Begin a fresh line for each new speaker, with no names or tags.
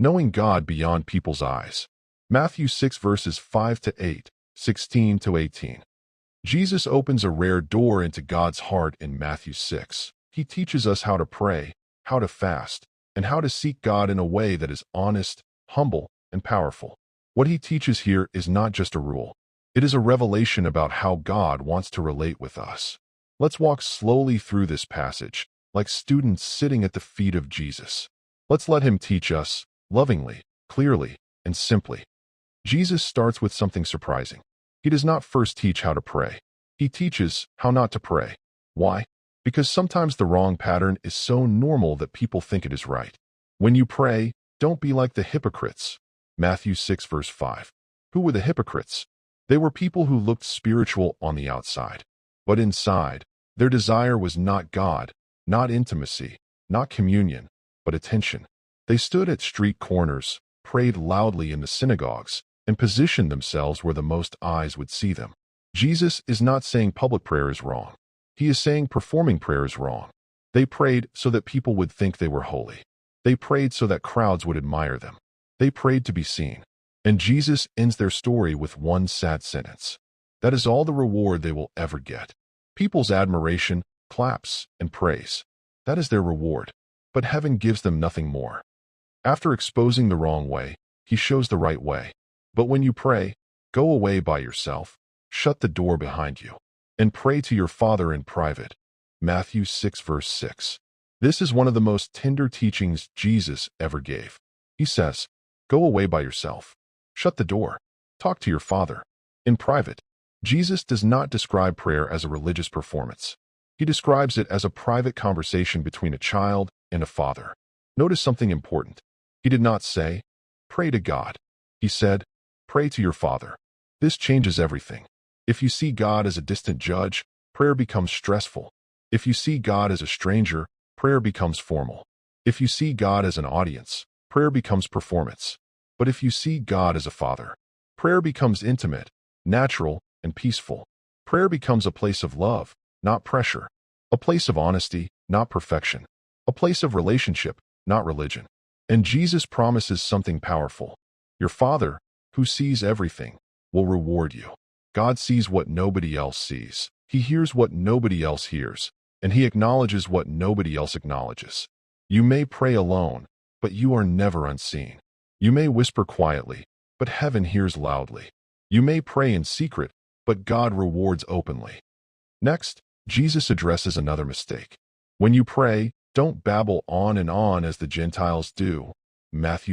Knowing God beyond people's eyes. Matthew 6 verses 5 to 8, 16 to 18. Jesus opens a rare door into God's heart in Matthew 6. He teaches us how to pray, how to fast, and how to seek God in a way that is honest, humble, and powerful. What he teaches here is not just a rule. It is a revelation about how God wants to relate with us. Let's walk slowly through this passage, like students sitting at the feet of Jesus. Let's let him teach us, lovingly, clearly, and simply. Jesus starts with something surprising. He does not first teach how to pray. He teaches how not to pray. Why? Because sometimes the wrong pattern is so normal that people think it is right. When you pray, don't be like the hypocrites. Matthew 6 verse 5. Who were the hypocrites? They were people who looked spiritual on the outside. But inside, their desire was not God, not intimacy, not communion, but attention. They stood at street corners, prayed loudly in the synagogues, and positioned themselves where the most eyes would see them. Jesus is not saying public prayer is wrong. He is saying performing prayer is wrong. They prayed so that people would think they were holy. They prayed so that crowds would admire them. They prayed to be seen. And Jesus ends their story with one sad sentence. That is all the reward they will ever get. People's admiration, claps, and praise. That is their reward. But heaven gives them nothing more. After exposing the wrong way, he shows the right way. But when you pray, go away by yourself, shut the door behind you, and pray to your Father in private. Matthew 6 verse 6. This is one of the most tender teachings Jesus ever gave. He says, go away by yourself. Shut the door. Talk to your Father. In private. Jesus does not describe prayer as a religious performance. He describes it as a private conversation between a child and a father. Notice something important. He did not say, pray to God. He said, pray to your Father. This changes everything. If you see God as a distant judge, prayer becomes stressful. If you see God as a stranger, prayer becomes formal. If you see God as an audience, prayer becomes performance. But if you see God as a Father, prayer becomes intimate, natural, and peaceful. Prayer becomes a place of love, not pressure. A place of honesty, not perfection. A place of relationship, not religion. And Jesus promises something powerful. Your Father, who sees everything, will reward you. God sees what nobody else sees. He hears what nobody else hears. And he acknowledges what nobody else acknowledges. You may pray alone, but you are never unseen. You may whisper quietly, but heaven hears loudly. You may pray in secret, but God rewards openly. Next, Jesus addresses another mistake. When you pray, don't babble on and on as the Gentiles do. Matthew